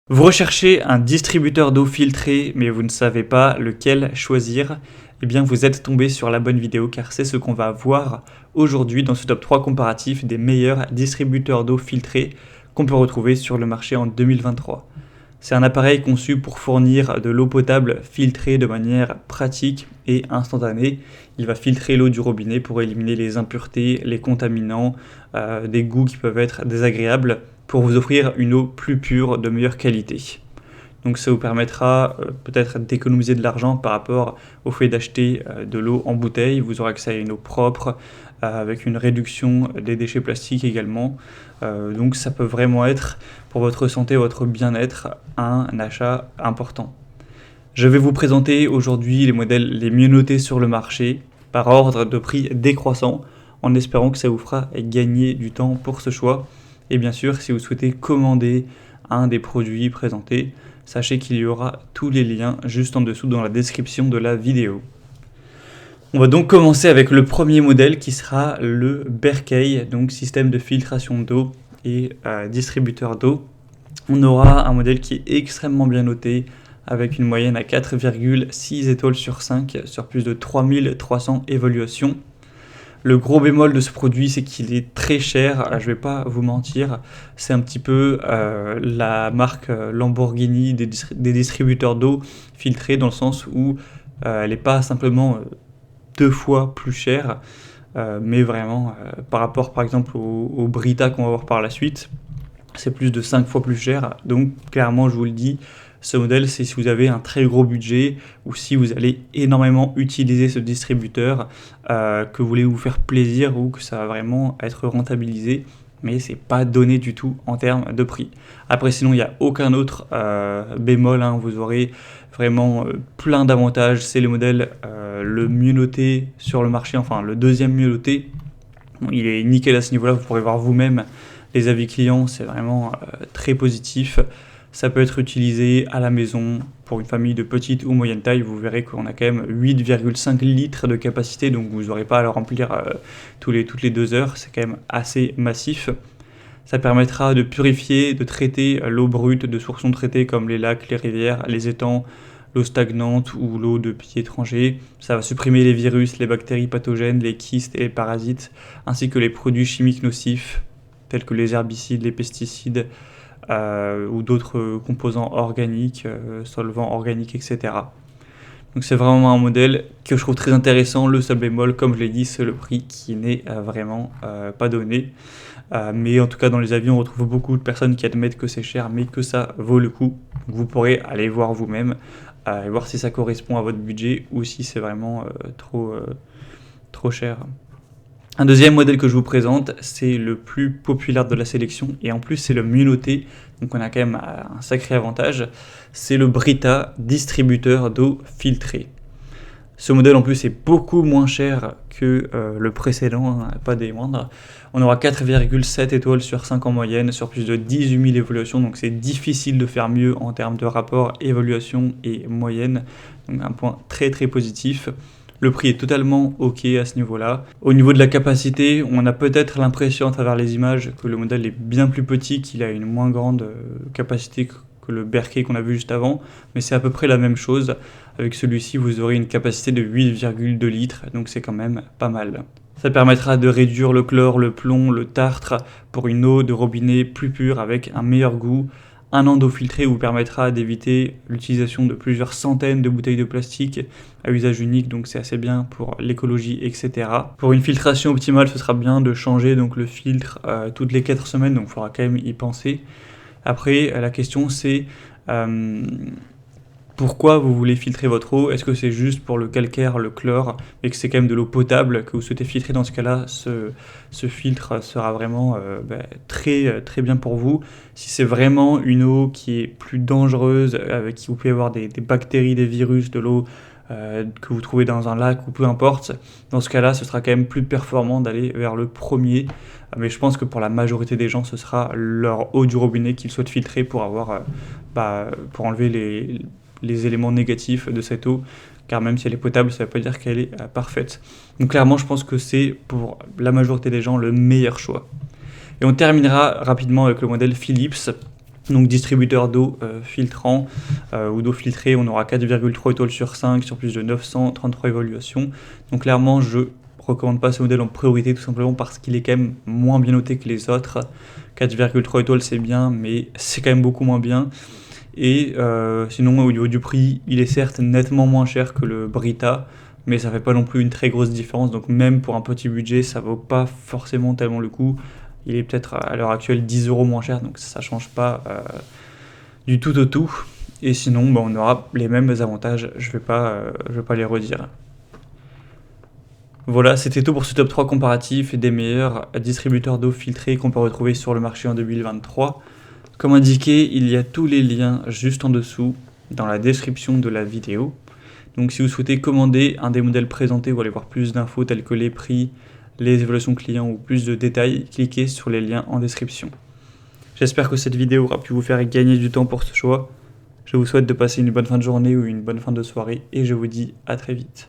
Vous recherchez un distributeur d'eau filtrée, mais vous ne savez pas lequel choisir. Eh bien, vous êtes tombé sur la bonne vidéo car c'est ce qu'on va voir aujourd'hui dans ce top 3 comparatif des meilleurs distributeurs d'eau filtrée qu'on peut retrouver sur le marché en 2023. C'est un appareil conçu pour fournir de l'eau potable filtrée de manière pratique et instantanée. Il va filtrer l'eau du robinet pour éliminer les impuretés, les contaminants, des goûts qui peuvent être désagréables, pour vous offrir une eau plus pure, de meilleure qualité. Donc ça vous permettra peut-être d'économiser de l'argent par rapport au fait d'acheter de l'eau en bouteille. Vous aurez accès à une eau propre, avec une réduction des déchets plastiques également. Donc ça peut vraiment être, pour votre santé, votre bien-être, un achat important. Je vais vous présenter aujourd'hui les modèles les mieux notés sur le marché, par ordre de prix décroissant, en espérant que ça vous fera gagner du temps pour ce choix. Et bien sûr, si vous souhaitez commander un des produits présentés, sachez qu'il y aura tous les liens juste en dessous dans la description de la vidéo. On va donc commencer avec le premier modèle qui sera le Berkey, donc système de filtration d'eau et distributeur d'eau. On aura un modèle qui est extrêmement bien noté, avec une moyenne à 4,6 étoiles sur 5 sur plus de 3300 évaluations. Le gros bémol de ce produit, c'est qu'il est très cher, je vais pas vous mentir, c'est un petit peu la marque Lamborghini des distributeurs d'eau filtrée, dans le sens où elle n'est pas simplement 2 fois plus chère, mais vraiment par rapport par exemple au Brita qu'on va voir par la suite, c'est plus de 5 fois plus cher. Donc clairement, je vous le dis, ce modèle, c'est si vous avez un très gros budget ou si vous allez énormément utiliser ce distributeur, que vous voulez vous faire plaisir ou que ça va vraiment être rentabilisé, mais c'est pas donné du tout en termes de prix. Après, sinon, il n'y a aucun autre bémol, hein. Vous aurez vraiment plein d'avantages. C'est le modèle le mieux noté sur le marché, enfin le deuxième mieux noté. Bon, il est nickel à ce niveau-là, vous pourrez voir vous-même les avis clients, c'est vraiment très positif. Ça peut être utilisé à la maison pour une famille de petite ou moyenne taille. Vous verrez qu'on a quand même 8,5 litres de capacité, donc vous n'aurez pas à le remplir toutes les 2 heures. C'est quand même assez massif. Ça permettra de purifier, de traiter l'eau brute de sources non traitées comme les lacs, les rivières, les étangs, l'eau stagnante ou l'eau de pays étrangers. Ça va supprimer les virus, les bactéries pathogènes, les kystes et les parasites, ainsi que les produits chimiques nocifs tels que les herbicides, les pesticides, ou d'autres composants organiques, solvants organiques, etc. Donc c'est vraiment un modèle que je trouve très intéressant. Le seul bémol, comme je l'ai dit, c'est le prix qui n'est vraiment pas donné. Mais en tout cas, dans les avis, on retrouve beaucoup de personnes qui admettent que c'est cher, mais que ça vaut le coup. Donc vous pourrez aller voir vous-même et voir si ça correspond à votre budget ou si c'est vraiment trop cher. Un deuxième modèle que je vous présente, c'est le plus populaire de la sélection et en plus c'est le mieux noté, donc on a quand même un sacré avantage, c'est le Brita distributeur d'eau filtrée. Ce modèle en plus est beaucoup moins cher que le précédent, hein, pas des moindres. On aura 4,7 étoiles sur 5 en moyenne sur plus de 18 000 évaluations, donc c'est difficile de faire mieux en termes de rapport évaluation et moyenne, donc un point très très positif. Le prix est totalement ok à ce niveau-là. Au niveau de la capacité, on a peut-être l'impression à travers les images que le modèle est bien plus petit, qu'il a une moins grande capacité que le Berkey qu'on a vu juste avant, mais c'est à peu près la même chose. Avec celui-ci, vous aurez une capacité de 8,2 litres, donc c'est quand même pas mal. Ça permettra de réduire le chlore, le plomb, le tartre pour une eau de robinet plus pure avec un meilleur goût. Un an d'eau filtrée vous permettra d'éviter l'utilisation de plusieurs centaines de bouteilles de plastique à usage unique, donc c'est assez bien pour l'écologie, etc. Pour une filtration optimale, ce sera bien de changer donc le filtre toutes les 4 semaines, donc il faudra quand même y penser. Après, la question c'est pourquoi vous voulez filtrer votre eau? Est-ce que c'est juste pour le calcaire, le chlore, et que c'est quand même de l'eau potable que vous souhaitez filtrer? Dans ce cas-là, ce filtre sera vraiment très, très bien pour vous. Si c'est vraiment une eau qui est plus dangereuse, avec qui vous pouvez avoir des bactéries, des virus, de l'eau que vous trouvez dans un lac ou peu importe, dans ce cas-là, ce sera quand même plus performant d'aller vers le premier. Mais je pense que pour la majorité des gens, ce sera leur eau du robinet qu'ils souhaitent filtrer pour avoir, pour enlever les éléments négatifs de cette eau, car même si elle est potable, ça ne veut pas dire qu'elle est parfaite. Donc clairement, je pense que c'est pour la majorité des gens le meilleur choix. Et on terminera rapidement avec le modèle Philips. Donc distributeur d'eau filtrant ou d'eau filtrée, on aura 4,3 étoiles sur 5 sur plus de 933 évaluations. Donc clairement, je recommande pas ce modèle en priorité tout simplement parce qu'il est quand même moins bien noté que les autres. 4,3 étoiles c'est bien, mais c'est quand même beaucoup moins bien. Et sinon au niveau du prix, il est certes nettement moins cher que le Brita, mais ça fait pas non plus une très grosse différence. Donc même pour un petit budget, ça vaut pas forcément tellement le coup. Il est peut-être à l'heure actuelle 10 € moins cher, donc ça change pas du tout au tout. Et sinon, on aura les mêmes avantages, je vais pas les redire. Voilà, c'était tout pour ce top 3 comparatif des meilleurs distributeurs d'eau filtrée qu'on peut retrouver sur le marché en 2023. Comme indiqué, il y a tous les liens juste en dessous dans la description de la vidéo. Donc si vous souhaitez commander un des modèles présentés ou aller voir plus d'infos telles que les prix, les évaluations clients ou plus de détails, cliquez sur les liens en description. J'espère que cette vidéo aura pu vous faire gagner du temps pour ce choix. Je vous souhaite de passer une bonne fin de journée ou une bonne fin de soirée et je vous dis à très vite.